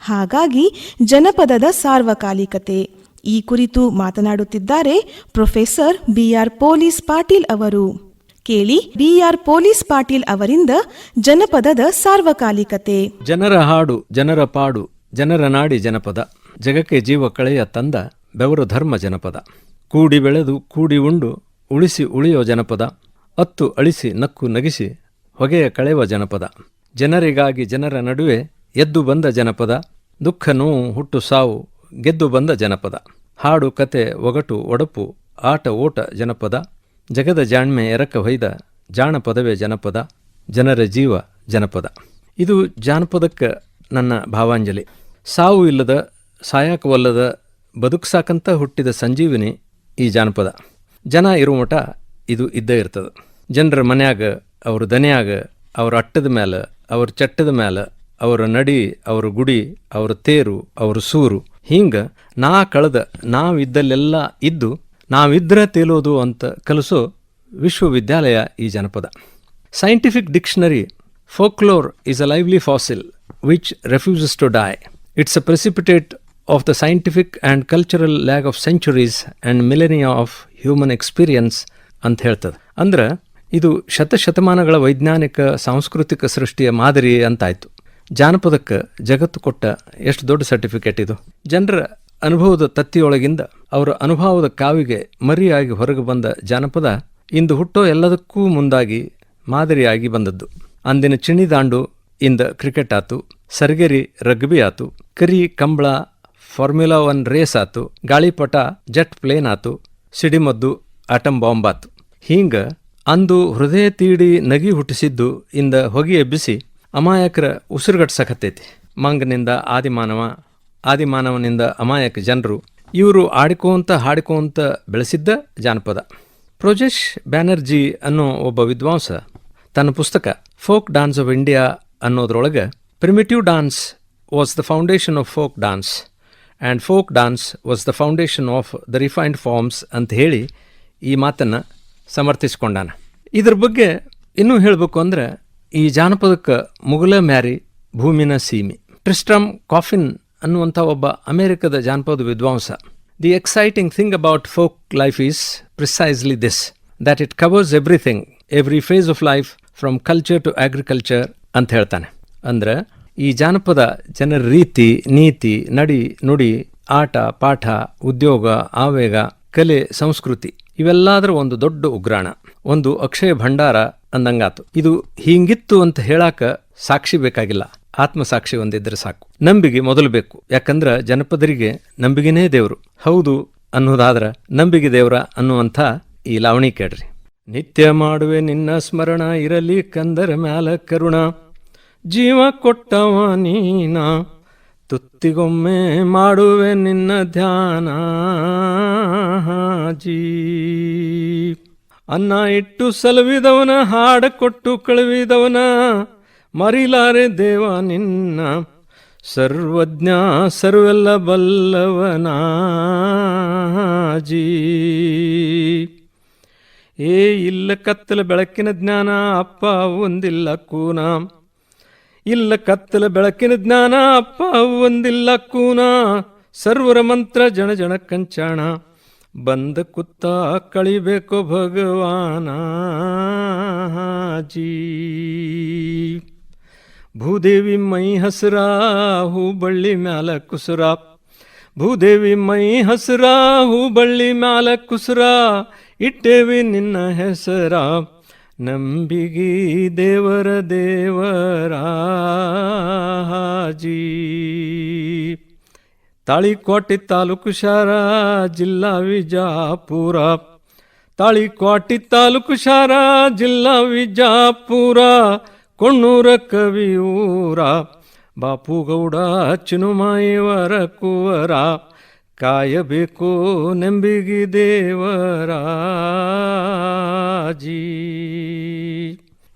ಹಾಗಾಗಿ ಜನಪದದ ಸಾರ್ವಕಾಲಿಕತೆ ಈ ಕುರಿತು ಮಾತನಾಡುತ್ತಿದ್ದಾರೆ ಪ್ರೊಫೆಸರ್ BR ಪೊಲೀಸ್ ಪಾಟೀಲ್ ಅವರು. ಕೇಳಿ BR ಪೊಲೀಸ್ ಪಾಟೀಲ್ ಅವರಿಂದ ಜನಪದದ ಸಾರ್ವಕಾಲಿಕತೆ. ಜನರ ಹಾಡು, ಜನರ ಪಾಡು, ಜನರ ನಾಡಿ ಜನಪದ. ಜಗಕ್ಕೆ ಜೀವ ಕಳೆಯ ತಂದ ಬೆವರು ಧರ್ಮ ಜನಪದ. ಕೂಡಿ ಬೆಳೆದು ಕೂಡಿ ಉಂಡು ಉಳಿಸಿ ಉಳಿಯೋ ಜನಪದ. ಅತ್ತು ಅಳಿಸಿ ನಕ್ಕು ನಗಿಸಿ ಹೊಗೆಯ ಕಳೆವ ಜನಪದ. ಜನರಿಗಾಗಿ ಜನರ ನಡುವೆ ಎದ್ದು ಬಂದ ಜನಪದ. ದುಃಖ ನೋವು ಹುಟ್ಟು ಸಾವು ಗೆದ್ದು ಬಂದ ಜನಪದ. ಹಾಡು ಕತೆ ಒಗಟು ಒಡಪು ಆಟ ಓಟ ಜನಪದ. ಜಗದ ಜಾಣ್ಮೆ ಎರಕ ಹೊಯ್ದ ಜಾಣಪದವೇ ಜನಪದ. ಜನರ ಜೀವ ಜನಪದ. ಇದು ಜಾನಪದಕ್ಕೆ ನನ್ನ ಭಾವಾಂಜಲಿ. ಸಾವು ಇಲ್ಲದ ಸಾಯಕವಲ್ಲದ ಬದುಕ್ಸಾಕಂತ ಹುಟ್ಟಿದ ಸಂಜೀವಿನಿ ಈ ಜಾನಪದ. ಜನ ಇರುವ ಮಠ ಇದು ಇದ್ದೇ ಇರ್ತದೆ. ಜನರ ಮನ್ಯಾಗ, ಅವ್ರ ದನಿಯಾಗ, ಅವ್ರ ಅಟ್ಟದ ಮೇಲೆ, ಅವ್ರ ಚಟ್ಟದ ಮೇಲೆ, ಅವರ ನಡಿ, ಅವರ ಗುಡಿ, ಅವರ ತೇರು, ಅವರ ಸೂರು, ಹಿಂಗೆ ಕಳೆದ ನಾವಿದ್ದಲ್ಲೆಲ್ಲ ಇದ್ದು ನಾವಿದ್ರೆ ತೇಲೋದು ಅಂತ ಕಲಿಸೋ ವಿಶ್ವವಿದ್ಯಾಲಯ ಈ ಜನಪದ. Scientific dictionary folklore is a lively fossil which refuses to die. It's a precipitate of the scientific and cultural lag of centuries and millennia of human experience ಅಂತ ಹೇಳ್ತದೆ. ಅಂದ್ರೆ ಇದು ಶತಶತಮಾನಗಳ ವೈಜ್ಞಾನಿಕ ಸಾಂಸ್ಕೃತಿಕ ಸೃಷ್ಟಿಯ ಮಾದರಿ ಅಂತಾಯ್ತು. ಜಾನಪದಕ್ಕೆ ಜಗತ್ತು ಕೊಟ್ಟ ಎಷ್ಟು ದೊಡ್ಡ ಸರ್ಟಿಫಿಕೇಟ್ ಇದು. ಜನರ ಅನುಭವದ ತತ್ತಿಯೊಳಗಿಂದ ಅವರ ಅನುಭವದ ಕಾವಿಗೆ ಮರಿಯಾಗಿ ಹೊರಗೆ ಬಂದ ಜಾನಪದ ಇಂದು ಹುಟ್ಟೋ ಎಲ್ಲದಕ್ಕೂ ಮುಂದಾಗಿ ಮಾದರಿಯಾಗಿ ಬಂದದ್ದು. ಅಂದಿನ ಚಿಣಿದಾಂಡು ಇಂದ ಕ್ರಿಕೆಟ್ ಆತು, ಸರ್ಗೆರಿ ರಗ್ಬಿ ಆತು, ಕರಿ ಕಂಬಳ ಫಾರ್ಮ್ಯುಲಾ 1 ರೇಸ್ ಆತು, ಗಾಳಿಪಟ ಜೆಟ್ ಪ್ಲೇನ್ ಆತು, ಸಿಡಿಮದ್ದು ಆಟಮ್ ಬಾಂಬ್ ಆತು. ಹಿಂಗ ಅಂದು ಹೃದಯ ತೀಡಿ ನಗಿ ಹುಟ್ಟಿಸಿದ್ದು ಇಂದ ಹೊಗೆ ಎಬ್ಬಿಸಿ ಅಮಾಯಕರ ಉಸಿರುಗಟ್ಸಕತ್ತೈತಿ. ಮಂಗನಿಂದ ಆದಿಮಾನವ, ಆದಿಮಾನವನಿಂದ ಅಮಾಯಕ ಜನರು, ಇವರು ಆಡಿಕೋಂತ ಹಾಡಿಕೋಂತ ಬೆಳೆಸಿದ್ದ ಜಾನಪದ. ಪ್ರೊಜೆಶ್ ಬ್ಯಾನರ್ಜಿ ಅನ್ನೋ ಒಬ್ಬ ವಿದ್ವಾಂಸ ತನ್ನ ಪುಸ್ತಕ ಫೋಕ್ ಡಾನ್ಸ್ ಆಫ್ ಇಂಡಿಯಾ ಅನ್ನೋದ್ರೊಳಗೆ primitive dance was the foundation of folk dance and folk dance was the foundation of the refined forms ಅಂತ ಹೇಳಿ ಈ ಮಾತನ್ನು ಸಮರ್ಥಿಸ್ಕೊಂಡಾನ. ಇದ್ರ ಬಗ್ಗೆ ಇನ್ನೂ ಹೇಳಬೇಕು ಅಂದರೆ ಈ ಜಾನಪದಕ್ಕೆ ಮುಗುಲ ಮ್ಯಾರಿ ಭೂಮಿನ ಸೀಮಿ. ಟ್ರಿಸ್ಟ್ರಮ್ ಕಾಫಿನ್ ಅನ್ನುವಂಥ ಒಬ್ಬ ಅಮೆರಿಕದ ಜಾನಪದ ವಿದ್ವಾಂಸ, the exciting thing about folk life is precisely this, that it covers everything, every phase of life from culture to agriculture ಅಂತ ಹೇಳ್ತಾನೆ. ಅಂದ್ರೆ ಈ ಜಾನಪದ ಜನರ ರೀತಿ, ನೀತಿ, ನಡಿ, ನುಡಿ, ಆಟ, ಪಾಠ, ಉದ್ಯೋಗ, ಆವೇಗ, ಕಲೆ, ಸಂಸ್ಕೃತಿ ಇವೆಲ್ಲಾದ್ರ ಒಂದು ದೊಡ್ಡ ಉಗ್ರಾಣ, ಒಂದು ಅಕ್ಷಯ ಭಂಡಾರ ಅಂದಂಗಾತು. ಇದು ಹಿಂಗಿತ್ತು ಅಂತ ಹೇಳಾಕ ಸಾಕ್ಷಿ ಬೇಕಾಗಿಲ್ಲ, ಆತ್ಮಸಾಕ್ಷಿ ಒಂದಿದ್ರೆ ಸಾಕು. ನಂಬಿಕೆ ಮೊದಲು ಬೇಕು. ಯಾಕಂದ್ರ ಜನಪದರಿಗೆ ನಂಬಿಕೆನೇ ದೇವ್ರು. ಹೌದು ಅನ್ನೋದಾದ್ರ ನಂಬಿಕೆ ದೇವ್ರ ಅನ್ನುವಂಥ ಈ ಲಾವಣಿ ಕೇಳ್ರಿ. ನಿತ್ಯ ಮಾಡುವೆ ನಿನ್ನ ಸ್ಮರಣ, ಇರಲಿ ಕಂದರ ಮ್ಯಾಲ ಕರುಣ, ಜೀವ ಕೊಟ್ಟವ ನೀನ, ತುತ್ತಿಗೊಮ್ಮೆ ಮಾಡುವೆ ನಿನ್ನ ಧ್ಯಾನ ಜೀ. ಅನ್ನ ಇಟ್ಟು ಸಲವಿದವನ, ಹಾಡ ಕೊಟ್ಟು ಕಳುವಿದವನ, ಮರಿಲಾರೆ ದೇವ ನಿನ್ನ, ಸರ್ವಜ್ಞ ಸರ್ವೆಲ್ಲ ಬಲ್ಲವನ ಜೀ. ಏ ಇಲ್ಲ ಕತ್ತಲ ಬೆಳಕಿನ ಜ್ಞಾನ ಅಪ್ಪ ಒಂದಿಲ್ಲ ಕೂನ, ಇಲ್ಲ ಕತ್ತಲ ಬೆಳಕಿನ ಜ್ಞಾನ ಅಪ್ಪ ಒಂದಿಲ್ಲ ಕೂನ, ಸರ್ವರ ಮಂತ್ರ ಜಣ ಜಣ ಕಂಚಾಣ, ಬಂದ ಕುತ್ತ ಕಳಿಬೇಕು ಭಗವಾನ ಜೀ. ಭೂದೇವಿ ಮೈ ಹಸ್ರ ಹೂಬಳ್ಳಿ ಮ್ಯಾಲ ಕುಸುರ, ಭೂದೇವಿ ಮೈ ಹಸ್ರ ಹೂಬಳ್ಳಿ ಮ್ಯಾಲ ಕುಸುರ, ಇಟ್ಟೇವಿ ನಿನ್ನ ಹೆಸರ, ನಂಬಿಗಿ ದೇವರ ದೇವರ ಜೀ. ತಾಳಿಕೋಟೆ ತಾಲೂಕು ಶಾರ ಜಿಲ್ಲಾ ವಿಜಾಪುರ, ತಾಳಿಕೋಟೆ ತಾಲೂಕು ಶಾರ ಜಿಲ್ಲಾ ವಿಜಾಪುರ, ಕೊಣ್ಣೂರ ಕವಿಯೂರ, ಬಾಪುಗೌಡ ಚಿನುಮಾಯವರ ಕುವರ, ಕಾಯಬೇಕು ನಂಬಿಗಿ ದೇವರ ಜೀ.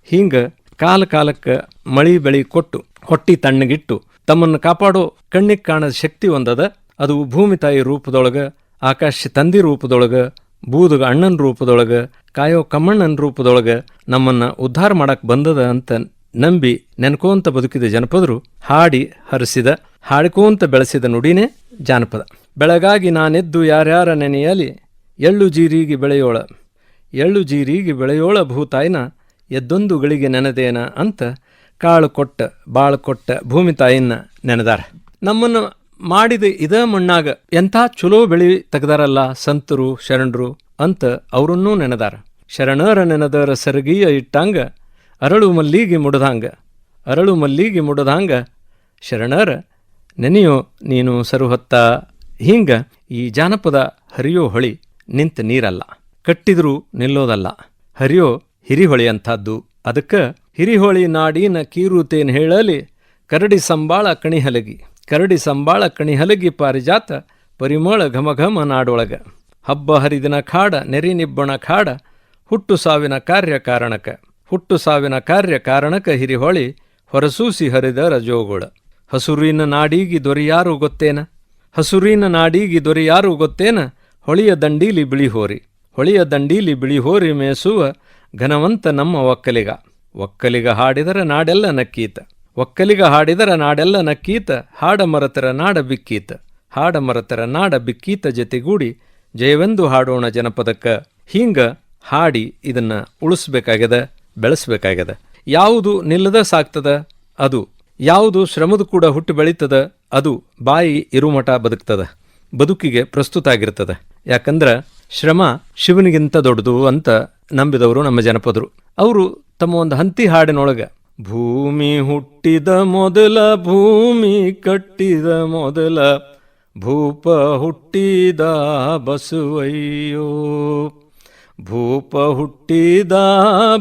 ಹಿಂಗ ಕಾಲ ಕಾಲಕ್ಕೆ ಮಳಿ ಬೆಳಿ ಕೊಟ್ಟು ಹೊಟ್ಟಿ ತಣ್ಣಗಿಟ್ಟು ತಮ್ಮನ್ನು ಕಾಪಾಡೋ ಕಣ್ಣಿಗೆ ಕಾಣದ ಶಕ್ತಿ ಒಂದದ. ಅದು ಭೂಮಿ ತಾಯಿ ರೂಪದೊಳಗೆ, ಆಕಾಶ ತಂದಿ ರೂಪದೊಳಗೆ, ಬೂದುಗ ಅಣ್ಣನ ರೂಪದೊಳಗೆ, ಕಾಯೋ ಕಮ್ಮಣ್ಣನ ರೂಪದೊಳಗೆ ನಮ್ಮನ್ನು ಉದ್ಧಾರ ಮಾಡಕ್ಕೆ ಬಂದದ ಅಂತ ನಂಬಿ ನೆನ್ಕೋಂತ ಬದುಕಿದ ಜನಪದರು ಹಾಡಿ ಹರಿಸಿದ ಹಾಡ್ಕೋಂತ ಬೆಳೆಸಿದ ನುಡಿನೇ ಜಾನಪದ. ಬೆಳಗಾಗಿ ನಾನೆದ್ದು ಯಾರ್ಯಾರ ನೆನೆಯಲಿ ಎಳ್ಳು ಜೀರಿಗೆ ಬೆಳೆಯೋಳ ಭೂತಾಯಿನ ಎದ್ದೊಂದು ಗಳಿಗೆ ನೆನೆದೇನ ಅಂತ ಕಾಳು ಕೊಟ್ಟ ಬಾಳು ಕೊಟ್ಟ ಭೂಮಿ ತಾಯಿನ ನೆನೆದಾರ. ನಮ್ಮನ್ನು ಮಾಡಿದ ಇದ ಮಣ್ಣಾಗ ಎಂಥ ಚಲೋ ಬೆಳಿ ತೆಗ್ದಾರಲ್ಲ ಸಂತರು ಶರಣರು ಅಂತ ಅವರನ್ನೂ ನೆನೆದಾರ. ಶರಣರ ನೆನೆದರ ಸರಗೀಯ ಇಟ್ಟಂಗ ಅರಳು ಮಲ್ಲಿಗೆ ಮುಡದಂಗ ಶರಣರ ನೆನೆಯೋ ನೀನು ಸರುಹತ್ತ. ಹಿಂಗ ಈ ಜಾನಪದ ಹರಿಯೋ ಹೊಳಿ ನಿಂತ ನೀರಲ್ಲ, ಕಟ್ಟಿದ್ರೂ ನಿಲ್ಲೋದಲ್ಲ. ಹರಿಯೋ ಹಿರಿಹೊಳಿ ಅಂಥದ್ದು. ಅದಕ್ಕೆ ಹಿರಿಹೊಳಿ ನಾಡಿನ ಕೀರುತೇನ್ ಹೇಳಲಿ ಕರಡಿ ಸಂಬಾಳ ಕಣಿಹಲಗಿ ಪಾರಿಜಾತ ಪರಿಮಳ ಘಮಘಮ ನಾಡೊಳಗ. ಹಬ್ಬ ಹರಿದಿನ ಖಾಡ ನೆರಿ ನಿಬ್ಬಣ ಖಾಡ ಹುಟ್ಟು ಸಾವಿನ ಕಾರ್ಯ ಕಾರಣಕ ಹಿರಿಹೊಳಿ ಹೊರಸೂಸಿ ಹರಿದರ ಜೋಗುಳ. ಹಸುರಿನ ನಾಡೀಗಿ ದೊರೆಯಾರು ಗೊತ್ತೇನ ಹೊಳಿಯ ದಂಡೀಲಿ ಬಿಳಿಹೋರಿ ಮೇಸುವ ಘನವಂತ ನಮ್ಮ ಒಕ್ಕಲಿಗ ಹಾಡಿದರ ನಾಡೆಲ್ಲ ನಕ್ಕೀತ ಹಾಡಮರತರ ನಾಡ ಬಿಕ್ಕೀತ ಜತೆಗೂಡಿ ಜಯವೆಂದು ಹಾಡೋಣ ಜನಪದಕ್ಕ. ಹಿಂಗ ಹಾಡಿ ಇದನ್ನ ಉಳಿಸ್ಬೇಕಾಗ್ಯದ, ಬೆಳೆಸ್ಬೇಕಾಗ್ಯದ. ಯಾವುದು ನಿಲ್ಲದ ಸಾಕ್ತದ ಅದು, ಯಾವುದು ಶ್ರಮದ ಕೂಡ ಹುಟ್ಟು ಬೆಳೀತದ ಅದು ಬಾಯಿ ಇರುಮಠ ಬದುಕಿಗೆ ಪ್ರಸ್ತುತ ಆಗಿರ್ತದ. ಯಾಕಂದ್ರ ಶ್ರಮ ಶಿವನಿಗಿಂತ ದೊಡ್ಡದು ಅಂತ ನಂಬಿದವರು ನಮ್ಮ ಜನಪದರು. ಅವರು ತಮ್ಮ ಒಂದು ಹಂತಿ ಹಾಡಿನೊಳಗ ಭೂಮಿ ಹುಟ್ಟಿದ ಮೊದಲ ಭೂಮಿ ಕಟ್ಟಿದ ಮೊದಲ ಭೂಪ ಹುಟ್ಟಿದ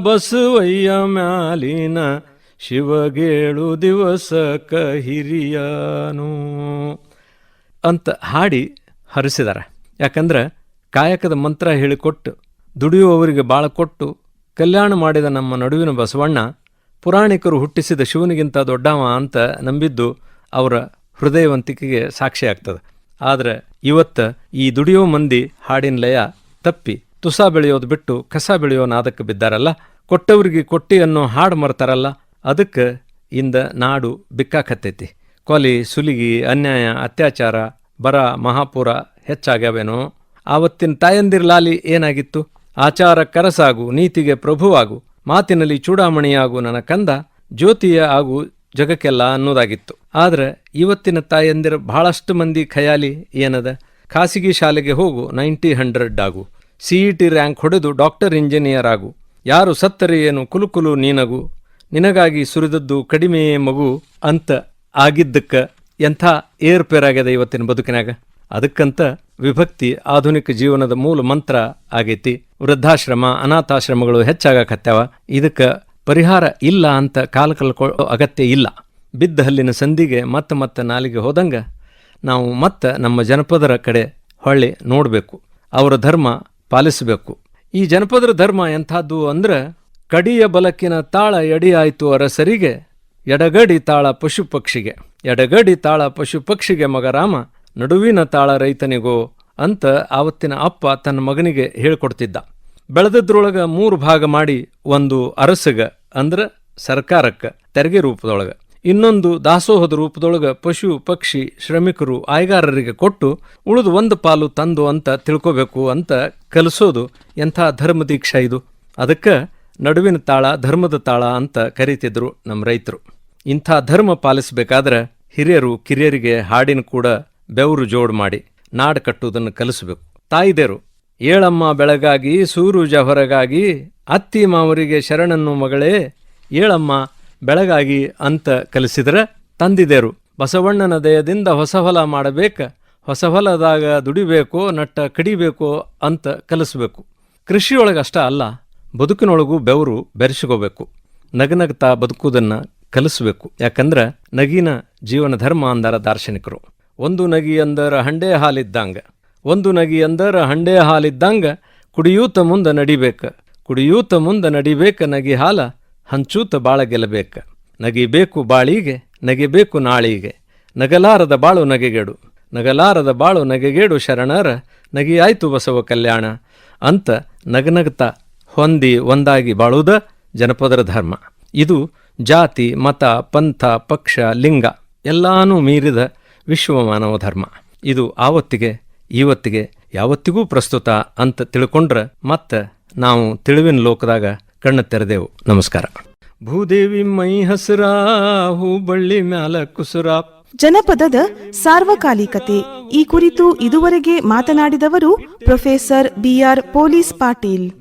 ಬಸವಯ್ಯ ಮ್ಯಾಲಿನ ಶಿವಗೇಳು ದಿವಸಕ ಹಿರಿಯನು ಅಂತ ಹಾಡಿ ಹರಿಸಿದಾರ. ಯಾಕಂದ್ರೆ ಕಾಯಕದ ಮಂತ್ರ ಹೇಳಿಕೊಟ್ಟು ದುಡಿಯುವವರಿಗೆ ಬಾಳ ಕೊಟ್ಟು ಕಲ್ಯಾಣ ಮಾಡಿದ ನಮ್ಮ ನಡುವಿನ ಬಸವಣ್ಣ ಪುರಾಣಿಕರು ಹುಟ್ಟಿಸಿದ ಶಿವನಿಗಿಂತ ದೊಡ್ಡವ ಅಂತ ನಂಬಿದ್ದು ಅವರ ಹೃದಯವಂತಿಕೆಗೆ ಸಾಕ್ಷಿಯಾಗ್ತದೆ. ಆದರೆ ಇವತ್ತು ಈ ದುಡಿಯೋ ಮಂದಿ ಹಾಡಿನ ಲಯ ತಪ್ಪಿ ತುಸ ಬೆಳೆಯೋದು ಬಿಟ್ಟು ಕಸ ಬೆಳೆಯೋ ನಾದಕ್ಕೆ ಬಿದ್ದಾರಲ್ಲ, ಕೊಟ್ಟವರಿಗೆ ಕೊಟ್ಟಿ ಅನ್ನೋ ಹಾಡು ಮರ್ತಾರಲ್ಲ. ಅದಕ್ಕೆ ಇಂದ ನಾಡು ಬಿಕ್ಕಾಕತ್ತೈತಿ. ಕೊಲಿ ಸುಲಿಗಿ ಅನ್ಯಾಯ ಅತ್ಯಾಚಾರ ಬರ ಮಹಾಪುರ ಹೆಚ್ಚಾಗ್ಯಾವೇನೋ. ಆವತ್ತಿನ ತಾಯಂದಿರ್ಲಾಲಿ ಏನಾಗಿತ್ತು? ಆಚಾರ ಕರಸಾಗು ನೀತಿಗೆ ಪ್ರಭುವಾಗು ಮಾತಿನಲ್ಲಿ ಚೂಡಾಮಣಿಯಾಗು ನನ್ನ ಕಂದ ಜ್ಯೋತಿಯ ಆಗು ಜಗಕ್ಕೆಲ್ಲ ಅನ್ನೋದಾಗಿತ್ತು. ಆದ್ರೆ ಇವತ್ತಿನ ತಾಯಂದಿರ ಬಹಳಷ್ಟು ಮಂದಿ ಖಯಾಲಿ ಏನದ? ಖಾಸಗಿ ಶಾಲೆಗೆ ಹೋಗು 90-100 ಆಗು, CET ರ್ಯಾಂಕ್ ಹೊಡೆದು ಡಾಕ್ಟರ್ ಇಂಜಿನಿಯರ್ ಆಗು, ಯಾರು ಸತ್ತರೆ ಏನು ಕುಲುಕುಲು ನೀನಗು, ನಿನಗಾಗಿ ಸುರಿದದ್ದು ಕಡಿಮೆಯೇ ಮಗು ಅಂತ ಆಗಿದ್ದಕ್ಕ ಎಂಥ ಏರ್ಪೇರಾಗ್ಯದ ಇವತ್ತಿನ ಬದುಕಿನಾಗ. ಅದಕ್ಕಂತ ವಿಭಕ್ತಿ ಆಧುನಿಕ ಜೀವನದ ಮೂಲ ಮಂತ್ರ ಆಗೈತಿ. ವೃದ್ಧಾಶ್ರಮ ಅನಾಥಾಶ್ರಮಗಳು ಹೆಚ್ಚಾಗಕತ್ಯಾವ. ಇದಕ್ಕೆ ಪರಿಹಾರ ಇಲ್ಲ ಅಂತ ಕಾಲ ಕಳ್ಕೊಳ್ಳೋ ಅಗತ್ಯ ಇಲ್ಲ. ಬಿದ್ದ ಹಲ್ಲಿನ ಸಂದಿಗೆ ಮತ್ತೆ ನಾಲಿಗೆ ಹೋದಂಗ ನಾವು ಮತ್ತೆ ನಮ್ಮ ಜನಪದರ ಕಡೆ ಹೊಳ್ಳಿ ನೋಡಬೇಕು, ಅವರ ಧರ್ಮ ಪಾಲಿಸಬೇಕು. ಈ ಜನಪದರ ಧರ್ಮ ಎಂಥದ್ದು ಅಂದ್ರೆ ಕಡಿಯ ಬಲಕಿನ ತಾಳ ಎಡಿಯಾಯ್ತು ಅರಸರಿಗೆ ಎಡಗಡಿ ತಾಳ ಪಶು ಪಕ್ಷಿಗೆ ಮಗರಾಮ ನಡುವಿನ ತಾಳ ರೈತನಿಗೋ ಅಂತ ಆವತ್ತಿನ ಅಪ್ಪ ತನ್ನ ಮಗನಿಗೆ ಹೇಳ್ಕೊಡ್ತಿದ್ದ. ಬೆಳೆದದ್ರೊಳಗ 3 ಭಾಗ ಮಾಡಿ, ಒಂದು ಅರಸಗ ಅಂದ್ರ ಸರ್ಕಾರಕ್ಕ ತೆರಿಗೆ ರೂಪದೊಳಗ, ಇನ್ನೊಂದು ದಾಸೋಹದ ರೂಪದೊಳಗ ಪಶು ಪಕ್ಷಿ ಶ್ರಮಿಕರು ಆಯ್ಗಾರರಿಗೆ ಕೊಟ್ಟು ಉಳಿದು 1 ಪಾಲು ತಂದು ಅಂತ ತಿಳ್ಕೋಬೇಕು ಅಂತ ಕಲಿಸೋದು ಎಂಥ ಧರ್ಮ ದೀಕ್ಷಾ ಇದು. ಅದಕ್ಕೆ ನಡುವಿನ ತಾಳ ಧರ್ಮದ ತಾಳ ಅಂತ ಕರೀತಿದ್ರು ನಮ್ಮ ರೈತರು. ಇಂಥ ಧರ್ಮ ಪಾಲಿಸಬೇಕಾದ್ರೆ ಹಿರಿಯರು ಕಿರಿಯರಿಗೆ ಹಾಡಿನ ಕೂಡ ಬೆವರು ಜೋಡು ಮಾಡಿ ನಾಡು ಕಟ್ಟುವುದನ್ನು ಕಲಿಸಬೇಕು. ತಾಯಿದೇರು ಏಳಮ್ಮ ಬೆಳಗಾಗಿ ಸೂರುಜ ಹೊರಗಾಗಿ ಅತ್ತಿ ಮಾವರಿಗೆ ಶರಣನ್ನು ಮಗಳೇ ಏಳಮ್ಮ ಬೆಳಗಾಗಿ ಅಂತ ಕಲಿಸಿದ್ರೆ ತಂದಿದೇರು ಬಸವಣ್ಣನ ದಯದಿಂದ ಹೊಸಫಲ ಮಾಡಬೇಕ, ಹೊಸಫಲದಾಗ ದುಡಿಬೇಕೋ ನಟ್ಟ ಕಡಿಬೇಕೋ ಅಂತ ಕಲಿಸ್ಬೇಕು. ಕೃಷಿಯೊಳಗಷ್ಟ ಅಲ್ಲ, ಬದುಕಿನೊಳಗೂ ಬೆವರು ಬೆರೆಸಿಕೋಬೇಕು. ನಗನಗ್ತಾ ಬದುಕುವುದನ್ನು ಕಲಿಸ್ಬೇಕು. ಯಾಕಂದ್ರೆ ನಗಿನ ಜೀವನ ಧರ್ಮ ಅಂದಾರ ದಾರ್ಶನಿಕರು. ಒಂದು ನಗಿ ಅಂದರ ಹಂಡೆ ಹಾಲಿದ್ದಂಗ ಕುಡಿಯೂತ ಮುಂದ ನಡಿಬೇಕ ನಗಿ ಹಾಲ ಹಂಚೂತ ಬಾಳ ಗೆಲ್ಲಬೇಕ. ನಗಿಬೇಕು ಬಾಳಿಗೆ ನಗಿಬೇಕು ನಾಳಿಗೆ, ನಗಲಾರದ ಬಾಳು ನಗೆಗೇಡು ಶರಣರ ನಗಿಯಾಯ್ತು ಬಸವ ಕಲ್ಯಾಣ ಅಂತ ನಗನಗ್ತಾ ಹೊಂದಿ ಒಂದಾಗಿ ಬಾಳುವುದ ಜನಪದರ ಧರ್ಮ. ಇದು ಜಾತಿ ಮತ ಪಂಥ ಪಕ್ಷ ಲಿಂಗ ಎಲ್ಲಾನೂ ಮೀರಿದ ವಿಶ್ವ ಮಾನವ ಧರ್ಮ. ಇದು ಆವತ್ತಿಗೆ ಇವತ್ತಿಗೆ ಯಾವತ್ತಿಗೂ ಪ್ರಸ್ತುತ ಅಂತ ತಿಳ್ಕೊಂಡ್ರೆ ಮತ್ತೆ ನಾವು ತಿಳಿವಿನ ಲೋಕದಾಗ ಕಣ್ಣು ತೆರೆದೆವು. ನಮಸ್ಕಾರ. ಭೂದೇವಿ ಮೈ ಹಸುರ ಹೂಬಳ್ಳಿ ಮ್ಯಾಲ ಕುಸುರ. ಜನಪದದ ಸಾರ್ವಕಾಲಿಕತೆ ಈ ಕುರಿತು ಇದುವರೆಗೆ ಮಾತನಾಡಿದವರು ಪ್ರೊಫೆಸರ್ BR ಪೊಲೀಸ್ ಪಾಟೀಲ್.